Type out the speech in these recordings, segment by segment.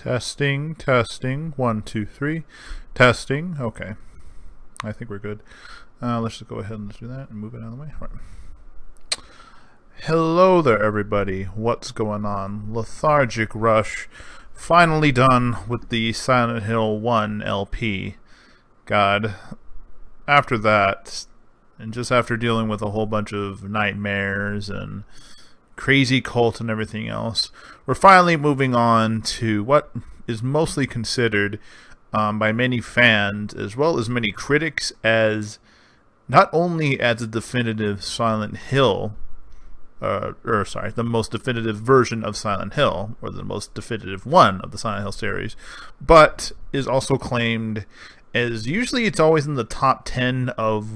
Testing, testing, 1, 2, 3. Testing, okay. I think we're good. Let's just go ahead and do that and move it out of the way. Right. Hello there, everybody. What's going on? Lethargic Rush. Finally done with the Silent Hill 1 LP. God. After that, and just after dealing with a whole bunch of nightmares and crazy cult and everything else, we're finally moving on to what is mostly considered by many fans as well as many critics as not only as a definitive Silent Hill, the most definitive version of Silent Hill, or the most definitive one of the Silent Hill series, but is also claimed as, usually it's always in the top 10 of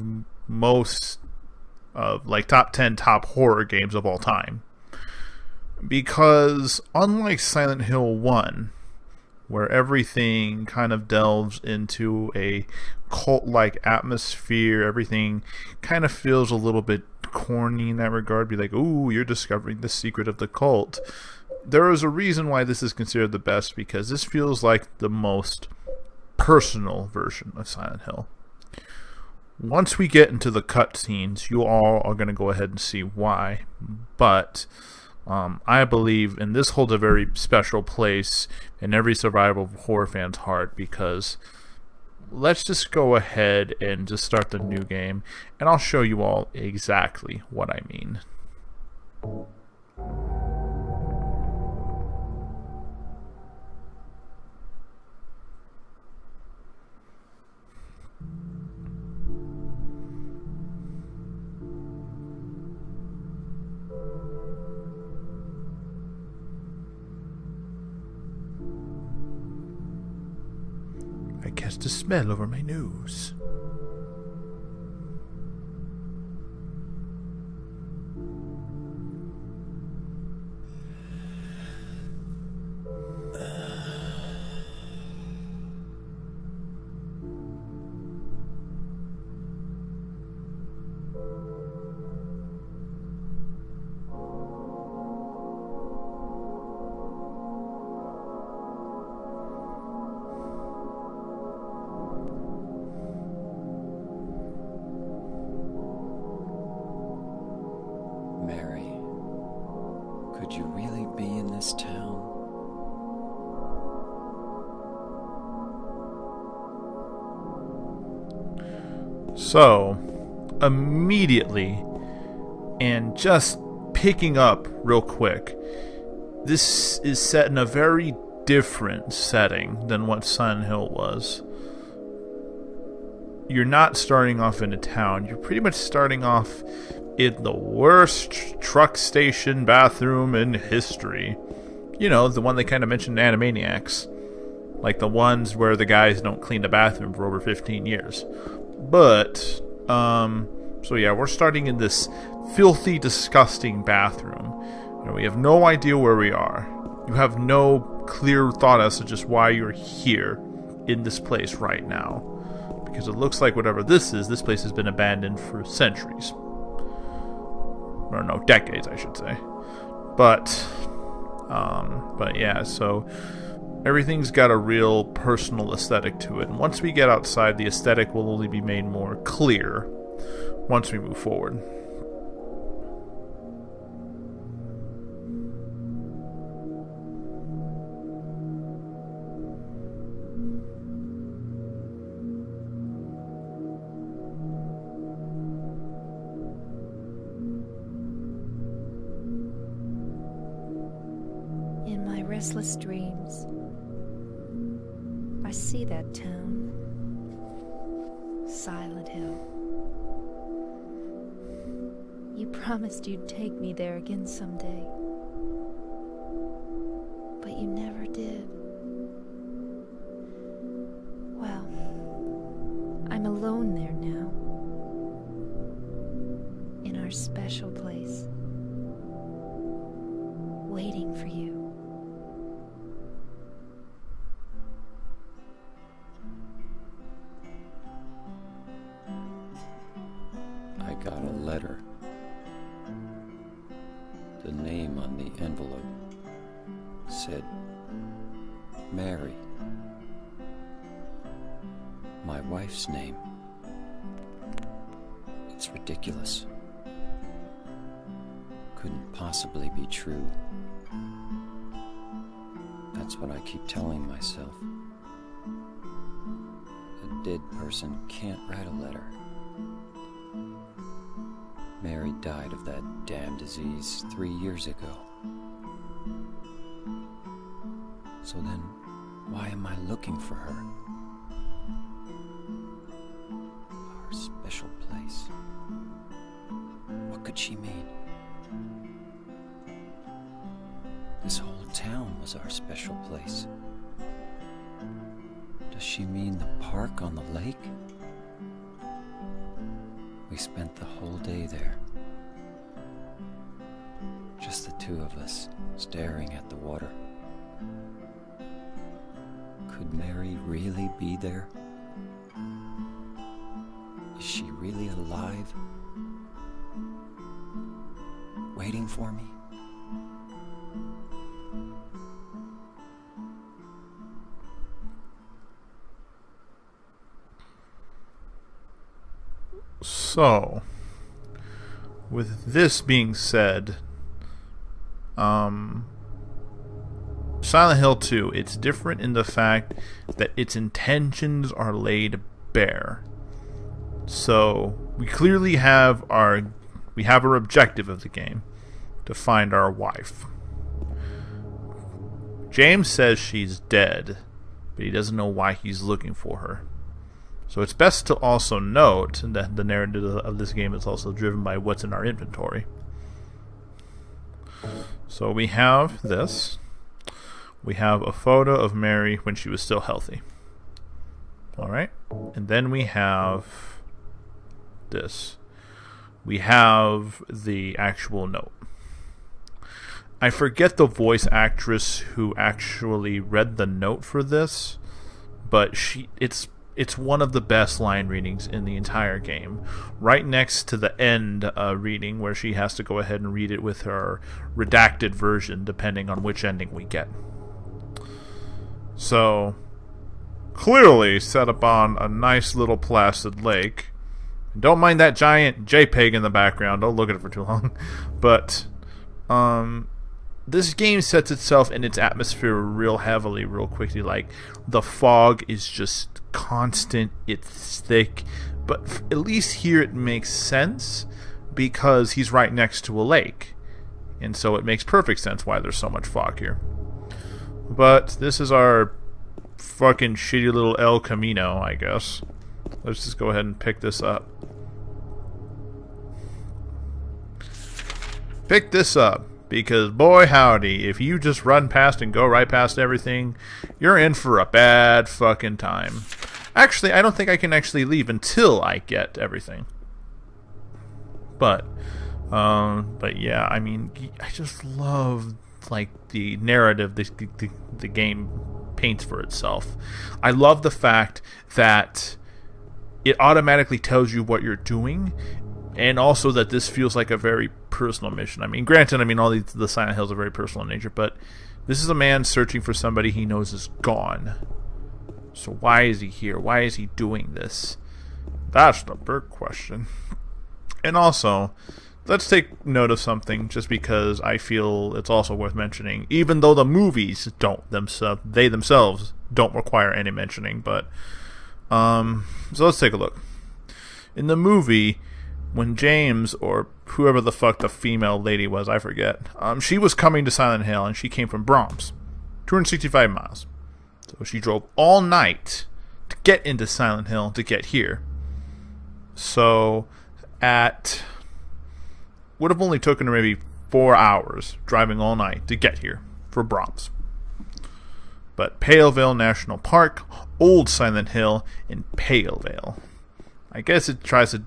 most top 10 top horror games of all time. Because unlike Silent Hill 1, where everything kind of delves into a cult-like atmosphere, everything kind of feels a little bit corny in that regard, be like, ooh, you're discovering the secret of the cult. There is a reason why this is considered the best, because this feels like the most personal version of Silent Hill. Once we get into the cutscenes, you all are going to go ahead and see why, but I believe, and this holds a very special place in every survival horror fan's heart, because let's just go ahead and just start the new game, and I'll show you all exactly what I mean. I cast a spell over my nose. Mary, could you really be in this town? So, immediately, and just picking up real quick, this is set in a very different setting than what Silent Hill was. You're not starting off in a town, you're pretty much starting off in the worst truck station bathroom in history. You know, the one they kind of mentioned in Animaniacs. Like the ones where the guys don't clean the bathroom for over 15 years. But, so yeah, we're starting in this filthy, disgusting bathroom. You know, we have no idea where we are. You have no clear thought as to just why you're here in this place right now. Because it looks like whatever this is, this place has been abandoned for centuries. Or no, decades, I should say. But yeah, so everything's got a real personal aesthetic to it. And once we get outside, the aesthetic will only be made more clear once we move forward. In my restless dreams, I see that town, Silent Hill. You promised you'd take me there again someday, but you never did. Well, I'm alone there now, in our special place, waiting for you. I got a letter. The name on the envelope said Mary. My wife's name. It's ridiculous. Couldn't possibly be true. That's what I keep telling myself. A dead person can't write a letter. Mary died of that damn disease 3 years ago. So then, why am I looking for her? Our special place. What could she mean? This whole town was our special place. Does she mean the park on the lake? We spent the whole day there. Just the two of us, staring at the water. Could Mary really be there? Is she really alive? Waiting for me? So, with this being said, Silent Hill 2, it's different in the fact that its intentions are laid bare. So, we clearly have our objective of the game, to find our wife. James says she's dead, but he doesn't know why he's looking for her. So it's best to also note that the narrative of this game is also driven by what's in our inventory. So we have this. We have a photo of Mary when she was still healthy. Alright? And then we have this. We have the actual note. I forget the voice actress who actually read the note for this, but it's one of the best line readings in the entire game. Right next to the end reading where she has to go ahead and read it with her redacted version depending on which ending we get. So, clearly set up on a nice little placid lake. Don't mind that giant JPEG in the background. Don't look at it for too long. But, this game sets itself in its atmosphere real heavily, real quickly. Like, the fog is just constant, it's thick, but at least here it makes sense because he's right next to a lake. And so it makes perfect sense why there's so much fog here. But this is our fucking shitty little El Camino, I guess. Let's just go ahead and pick this up. Pick this up. Because, boy howdy, if you just run past and go right past everything, you're in for a bad fucking time. Actually, I don't think I can actually leave until I get everything. But yeah, I mean, I just love, like, the narrative the game paints for itself. I love the fact that it automatically tells you what you're doing, and also that this feels like a very personal mission. I mean, granted, all the Silent Hills are very personal in nature, but this is a man searching for somebody he knows is gone. So why is he here? Why is he doing this? That's the big question. And also, let's take note of something, just because I feel it's also worth mentioning, even though the movies they themselves don't require any mentioning. But so let's take a look. In the movie, when James, or whoever the fuck the female lady was, I forget, she was coming to Silent Hill, and she came from Brahms, 265 miles. So she drove all night to get into Silent Hill to get here. So would have only taken her maybe 4 hours driving all night to get here for Brahms. But Palevale National Park, Old Silent Hill, and Palevale. I guess it tries to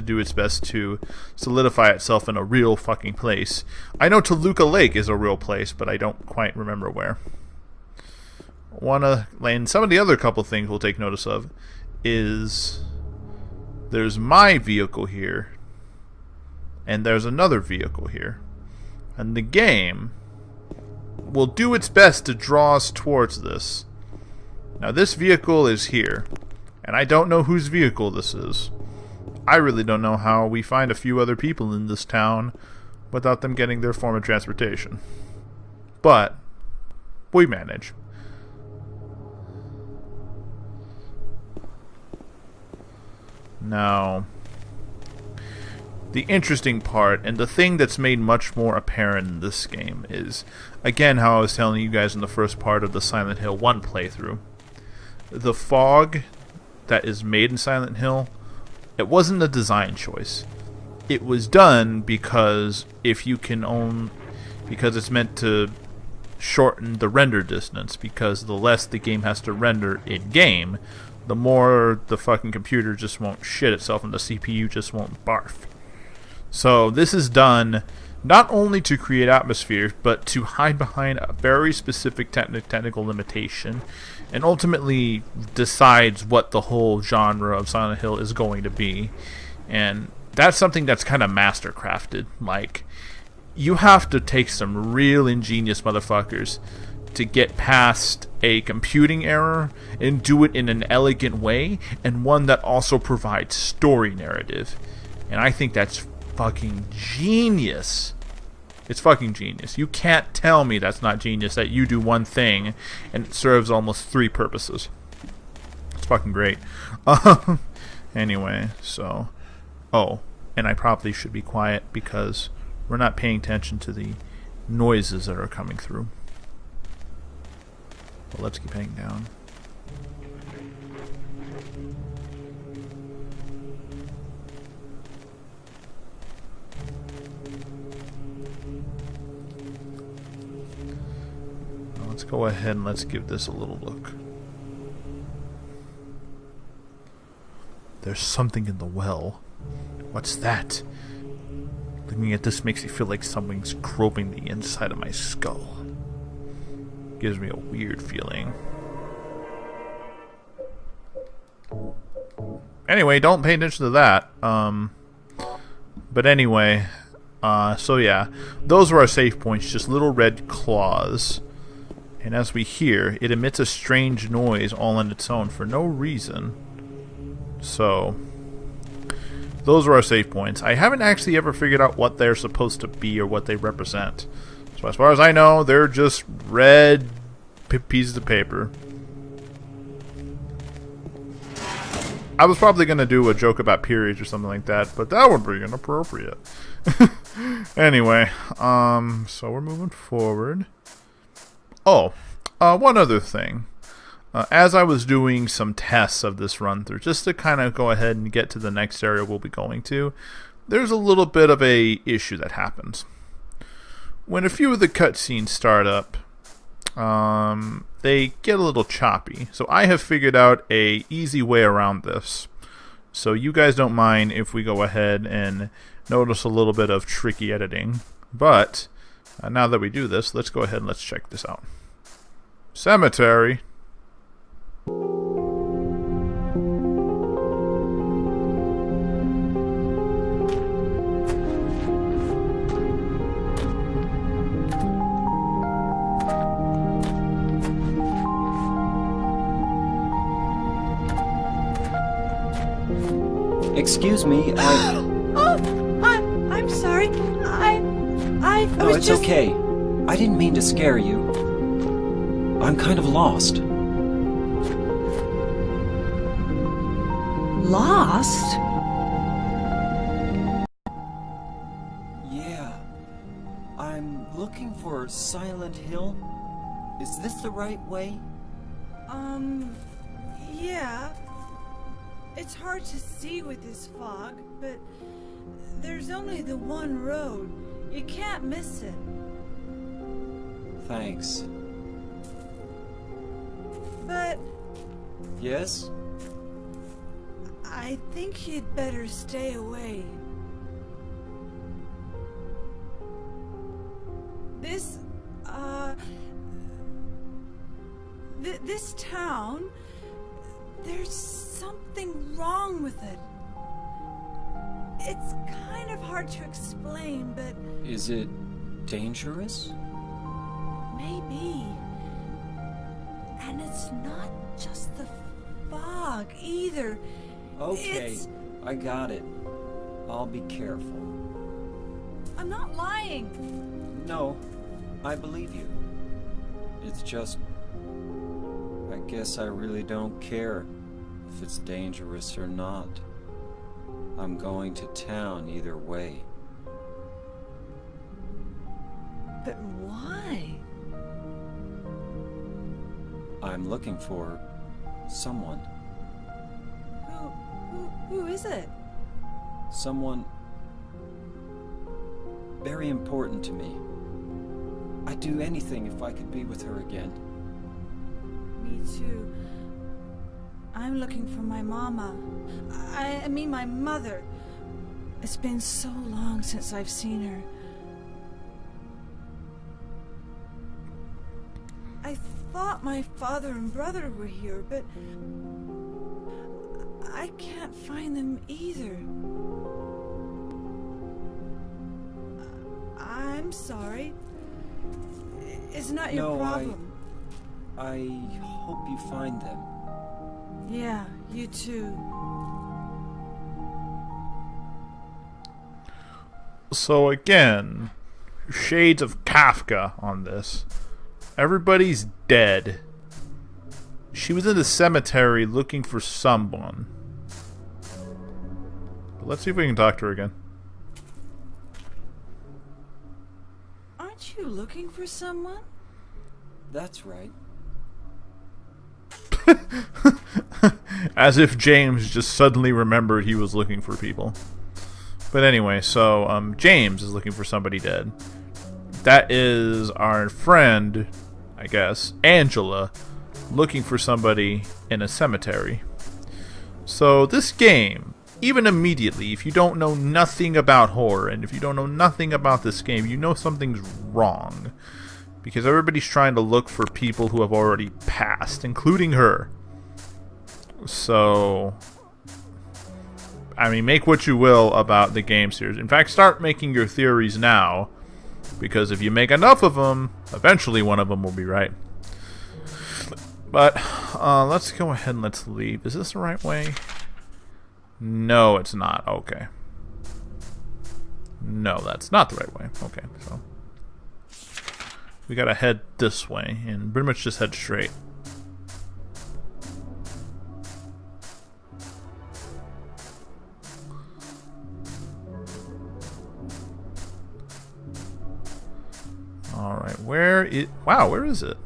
do its best to solidify itself in a real fucking place. I know Toluca Lake is a real place, but I don't quite remember where. And some of the other couple things we'll take notice of is there's my vehicle here, and there's another vehicle here. And the game will do its best to draw us towards this. Now this vehicle is here, and I don't know whose vehicle this is. I really don't know how we find a few other people in this town without them getting their form of transportation. But we manage. Now, the interesting part, and the thing that's made much more apparent in this game, is, again, how I was telling you guys in the first part of the Silent Hill 1 playthrough. The fog that is made in Silent Hill, it wasn't a design choice. It was done because because it's meant to shorten the render distance, because the less the game has to render in-game, the more the fucking computer just won't shit itself and the CPU just won't barf. So this is done not only to create atmosphere, but to hide behind a very specific technical limitation, and ultimately decides what the whole genre of Silent Hill is going to be. And that's something that's kind of mastercrafted. Like, you have to take some real ingenious motherfuckers to get past a computing error and do it in an elegant way, and one that also provides story narrative. And I think that's fucking genius. It's fucking genius. You can't tell me that's not genius, that you do one thing and it serves almost three purposes. It's fucking great. Anyway, so... Oh, and I probably should be quiet because we're not paying attention to the noises that are coming through. Well, let's keep heading down. Let's go ahead and let's give this a little look. There's something in the well. What's that? Looking at this makes me feel like something's groping the inside of my skull. Gives me a weird feeling. Anyway, don't pay attention to that. But anyway, so yeah, those were our save points, just little red claws. And as we hear, it emits a strange noise all on its own for no reason. So, those are our save points. I haven't actually ever figured out what they're supposed to be or what they represent. So as far as I know, they're just red pieces of paper. I was probably going to do a joke about periods or something like that, but that would be inappropriate. Anyway, so we're moving forward. Oh, one other thing. As I was doing some tests of this run-through, just to kind of go ahead and get to the next area we'll be going to, there's a little bit of a issue that happens. When a few of the cutscenes start up, they get a little choppy. So I have figured out a easy way around this. So you guys don't mind if we go ahead and notice a little bit of tricky editing. But now that we do this, let's go ahead and let's check this out. Cemetery. Excuse me, I'm sorry. I No, was it's just... okay. I didn't mean to scare you. I'm kind of lost. Lost? Yeah. I'm looking for Silent Hill. Is this the right way? Yeah. It's hard to see with this fog, but there's only the one road. You can't miss it. Thanks. But Yes? I think you'd better stay away. This town, there's something wrong with it. It's kind of hard to explain, but... Is it dangerous? Maybe. And it's not just the fog either. Okay, It's... I got it. I'll be careful. I'm not lying. No, I believe you. It's just... I guess I really don't care if it's dangerous or not. I'm going to town either way. But why? I'm looking for someone. Who is it? Someone very important to me. I'd do anything if I could be with her again. Me too. I'm looking for my mama. I mean my mother. It's been so long since I've seen her. I thought my father and brother were here, but I can't find them either. I'm sorry. It's not your problem. I hope you find them. Yeah, you too. So again, shades of Kafka on this. Everybody's dead. She was in the cemetery looking for someone. Let's see if we can talk to her again. Aren't you looking for someone? That's right. As if James just suddenly remembered he was looking for people. But anyway, so James is looking for somebody dead. That is our friend, I guess, Angela, looking for somebody in a cemetery. So this game, even immediately, if you don't know nothing about horror, and if you don't know nothing about this game, you know something's wrong. Because everybody's trying to look for people who have already passed, including her. So, I mean, make what you will about the game series. In fact, start making your theories now. Because if you make enough of them, eventually one of them will be right. But, let's go ahead and let's leave. Is this the right way? No, it's not. Okay. No, that's not the right way. Okay, so we gotta head this way and pretty much just head straight. Alright, where is it?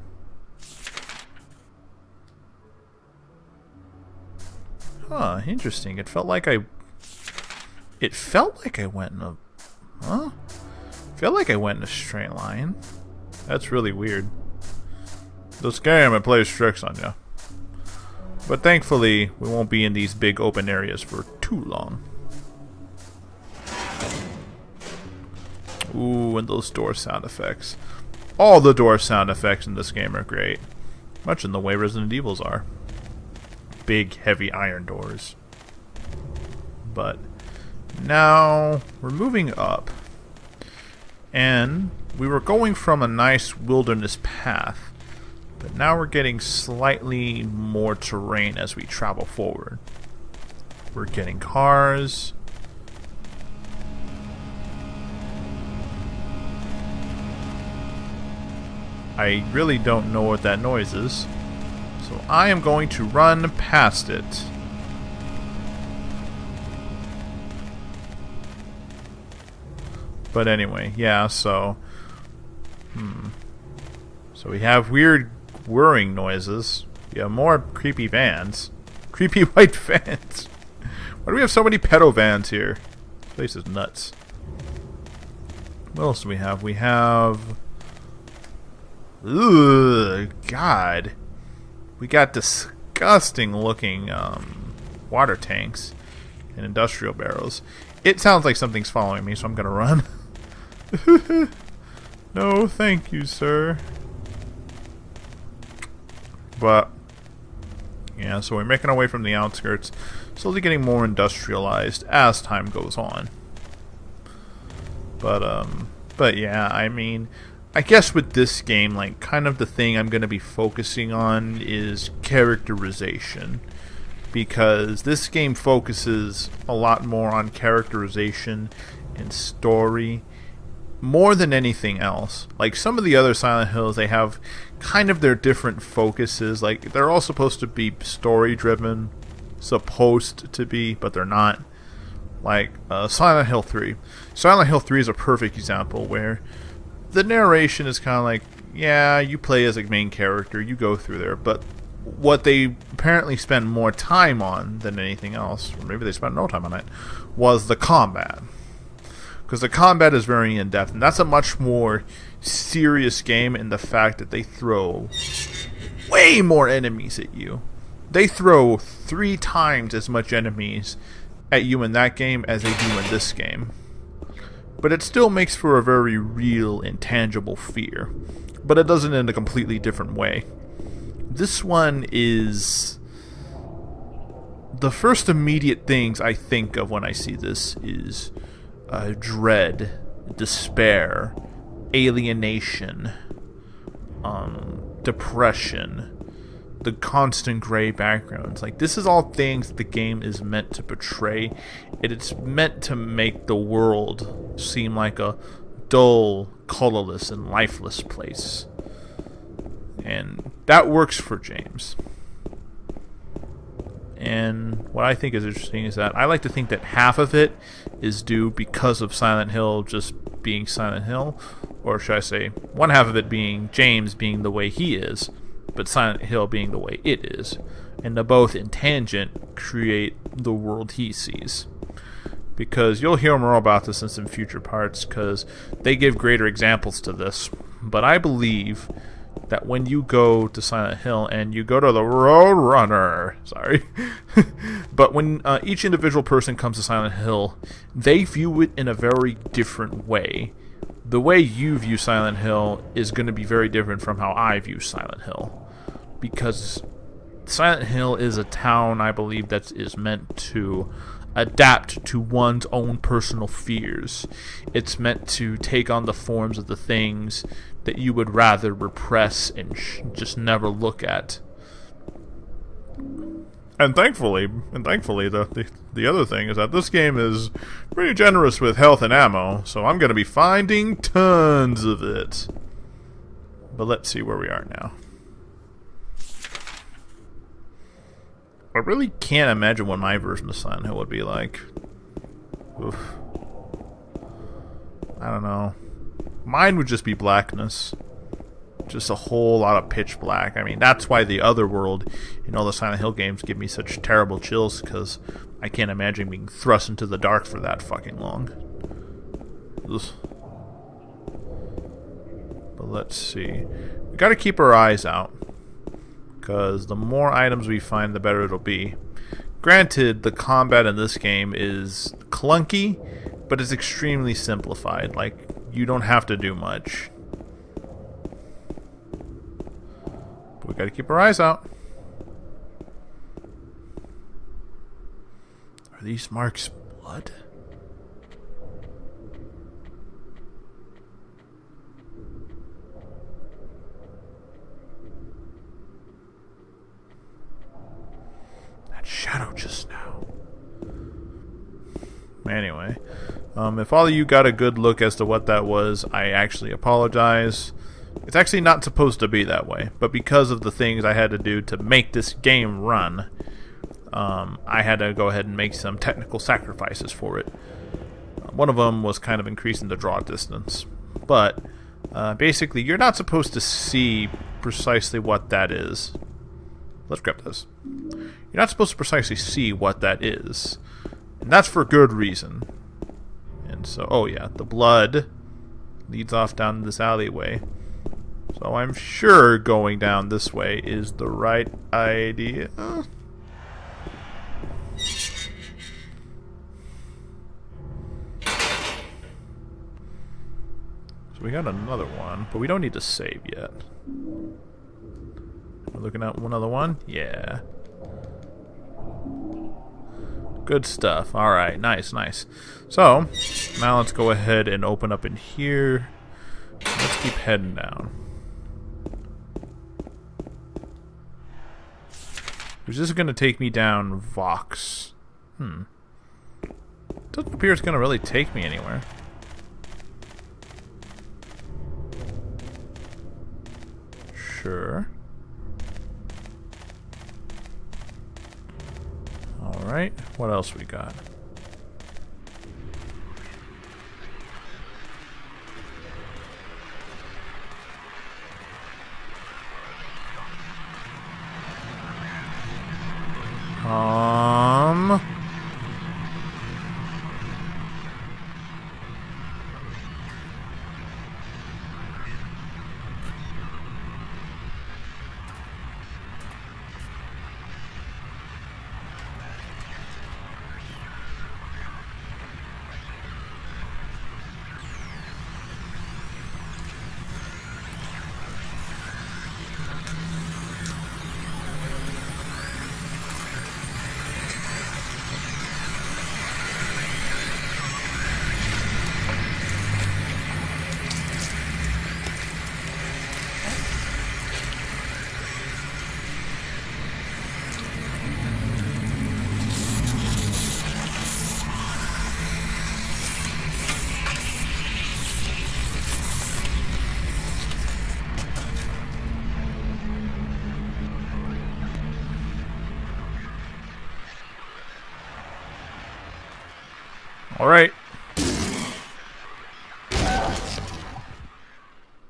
Huh, interesting. It felt like I went in a... Huh? Felt like I went in a straight line. That's really weird. This game, it plays tricks on you. But thankfully, we won't be in these big open areas for too long. Ooh, and those door sound effects. All the door sound effects in this game are great. Much in the way Resident Evils are. Big, heavy iron doors. But now we're moving up. And we were going from a nice wilderness path. But now we're getting slightly more terrain as we travel forward. We're getting cars. I really don't know what that noise is. So I am going to run past it. But anyway, yeah, so... So we have weird whirring noises. We have more creepy vans. Creepy white vans. Why do we have so many pedo vans here? This place is nuts. What else do we have? We have... Ugh, God. We got disgusting looking water tanks and industrial barrels. It sounds like something's following me, so I'm gonna run. No, thank you, sir. But yeah, so we're making our way from the outskirts, slowly getting more industrialized as time goes on. But yeah, I mean, I guess with this game, like, kind of the thing I'm going to be focusing on is characterization. Because this game focuses a lot more on characterization and story more than anything else. Like, some of the other Silent Hills, they have kind of their different focuses. Like, they're all supposed to be story-driven, supposed to be, but they're not. Like, Silent Hill 3. Silent Hill 3 is a perfect example where the narration is kind of like, yeah, you play as a main character, you go through there, but what they apparently spend more time on than anything else, or maybe they spent no time on it, was the combat. Because the combat is very in-depth, and that's a much more serious game in the fact that they throw way more enemies at you. They throw 3 times as much enemies at you in that game as they do in this game. But it still makes for a very real and tangible fear. But it does it in a completely different way. This one is... the first immediate things I think of when I see this is dread, despair, alienation, depression, the constant gray backgrounds. Like, this is all things the game is meant to portray. It's meant to make the world seem like a dull, colorless, and lifeless place. And that works for James. And what I think is interesting is that I like to think that half of it is due because of Silent Hill just being Silent Hill, or should I say, one half of it being James being the way he is, but Silent Hill being the way it is. And the both in tangent create the world he sees. Because you'll hear more about this in some future parts, because they give greater examples to this. But I believe that when you go to Silent Hill and you go to the Roadrunner, sorry, but when each individual person comes to Silent Hill, they view it in a very different way. The way you view Silent Hill is going to be very different from how I view Silent Hill, because Silent Hill is a town, I believe, that is meant to adapt to one's own personal fears. It's meant to take on the forms of the things that you would rather repress and just never look at. And thankfully, the other thing is that this game is pretty generous with health and ammo, so I'm going to be finding tons of it. But let's see where we are now. I really can't imagine what my version of Silent Hill would be like. Oof. I don't know. Mine would just be blackness. Just a whole lot of pitch black. I mean, that's why the other world in all the Silent Hill games give me such terrible chills, because I can't imagine being thrust into the dark for that fucking long. Ugh. But let's see. We gotta keep our eyes out, because the more items we find, the better it'll be. Granted, the combat in this game is clunky, but it's extremely simplified. Like, you don't have to do much. But we gotta keep our eyes out. Are these marks blood? Shadow just now. Anyway, if all of you got a good look as to what that was, I actually apologize. It's actually not supposed to be that way, but because of the things I had to do to make this game run, I had to go ahead and make some technical sacrifices for it. One of them was kind of increasing the draw distance, but basically you're not supposed to see precisely what that is. Let's grab this. You're not supposed to precisely see what that is. And that's for good reason. And so, oh yeah, the blood leads off down this alleyway. So I'm sure going down this way is the right idea. So we got another one, but we don't need to save yet. We're looking at another one? Yeah. Good stuff. Alright, nice, nice. So, now let's go ahead and open up in here. Let's keep heading down. Is this going to take me down Vox? Doesn't appear it's going to really take me anywhere. Sure. Alright, what else we got? Alright.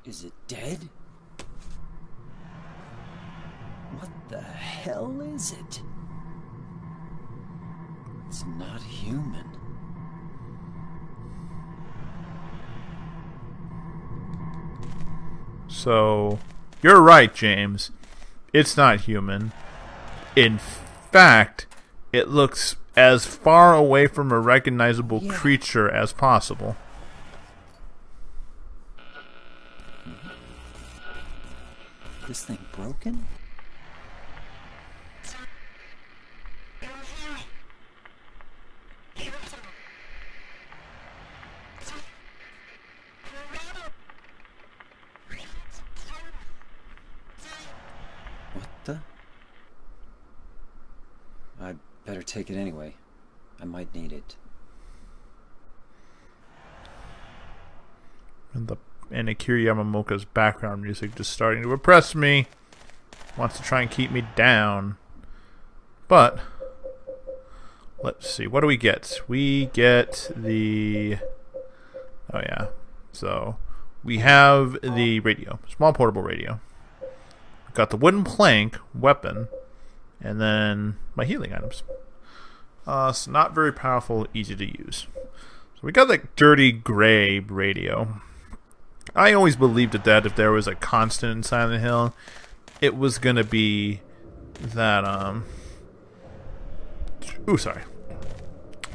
Is it dead? What the hell is it? It's not human. So, you're right, James. It's not human. In fact, it looks as far away from a recognizable creature as possible. This thing broken? What the? I better take it anyway. I might need it. And Akira Yamamoto's background music just starting to oppress me. Wants to try and keep me down. But let's see. What do we get? We get the... Oh yeah. So we have the radio. Small portable radio. We've got the wooden plank, weapon, and then my healing items. So not very powerful, easy to use. So we got like dirty gray radio. I always believed that if there was a constant in Silent Hill, it was gonna be that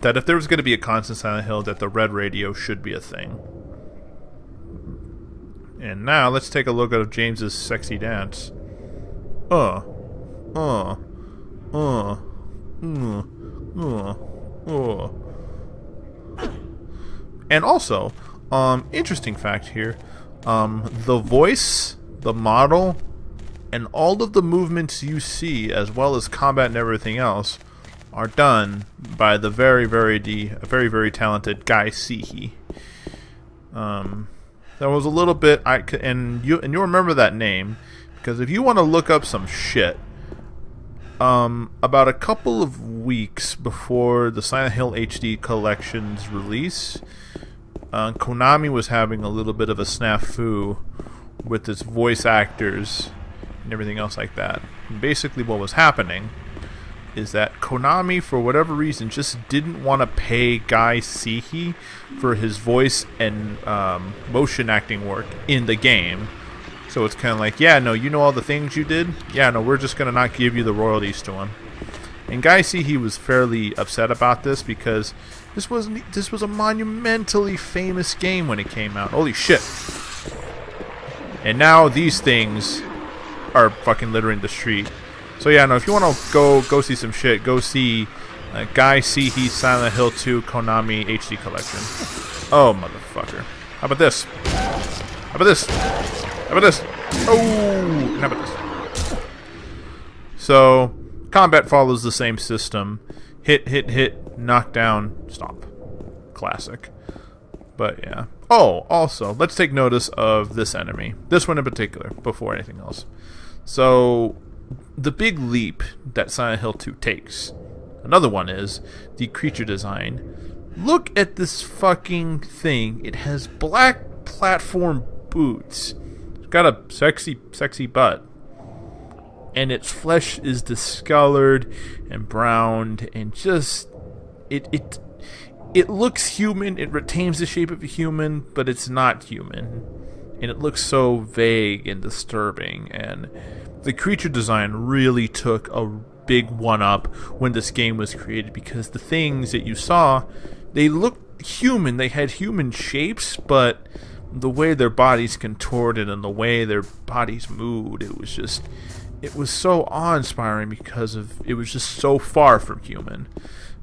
that if there was gonna be a constant Silent Hill, that the red radio should be a thing. And now let's take a look at James's sexy dance. And also, interesting fact here, the voice, the model, and all of the movements you see, as well as combat and everything else, are done by the very, very talented Guy Seehee. There was a little bit, and you'll remember that name, because if you want to look up some shit, about a couple of weeks before the Silent Hill HD Collection's release, Konami was having a little bit of a snafu with its voice actors and everything else like that. And basically what was happening is that Konami, for whatever reason, just didn't want to pay Guy Seehee for his voice and motion acting work in the game. So it's kind of like, yeah, no, you know all the things you did? Yeah, no, we're just going to not give you the royalties to him. And Guy Seehee was fairly upset about this because this was a monumentally famous game when it came out. Holy shit. And now these things are fucking littering the street. So yeah, no, if you want to go see some shit, go see Guy Seehee's Silent Hill 2 Konami HD Collection. Oh, motherfucker. How about this? How about this? How about this? Oh! How about this? So, combat follows the same system. Hit, knock down, stop. Classic. But yeah. Oh, also, let's take notice of this enemy. This one in particular, before anything else. So, the big leap that Silent Hill 2 takes. Another one is the creature design. Look at this fucking thing. It has black platform boots. It's got a sexy butt. And its flesh is discolored and browned and just it looks human. It retains the shape of a human, but it's not human. And it looks so vague and disturbing. And the creature design really took a big one-up when this game was created, because the things that you saw, they looked human. They had human shapes, but the way their bodies contorted and the way their bodies moved, it was so awe-inspiring because it was just so far from human.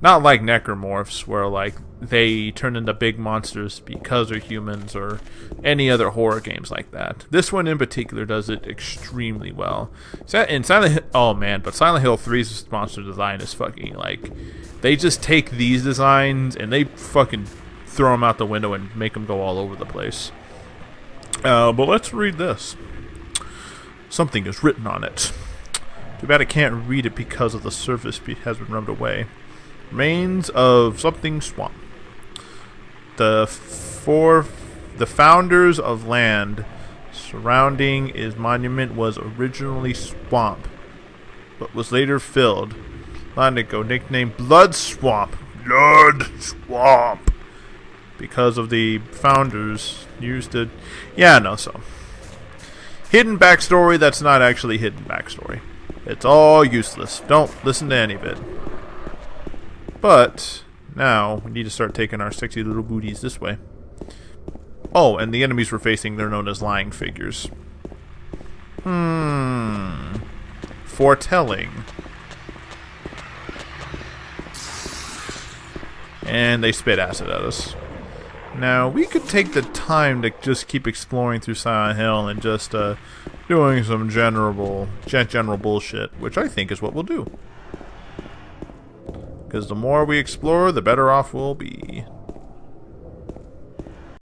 Not like necromorphs, where like they turn into big monsters because they're humans, or any other horror games like that. This one in particular does it extremely well. In Silent Hill, oh man, but Silent Hill 3's monster design is fucking like, they just take these designs and they fucking throw them out the window and make them go all over the place. But let's read this. Something is written on it. Too bad I can't read it because of the surface has been rubbed away. Remains of something swamp. The founders of land surrounding his monument was originally swamp, but was later filled. Long ago, nicknamed Blood Swamp. Blood Swamp. Because of the founders used to... Yeah, no, so... Hidden backstory that's not actually hidden backstory. It's all useless. Don't listen to any of it. But now we need to start taking our sexy little booties this way. Oh, and the enemies we're facing, they're known as lying figures. Foretelling. And they spit acid at us. Now, we could take the time to just keep exploring through Silent Hill and just doing some general bullshit, which I think is what we'll do. Because the more we explore, the better off we'll be.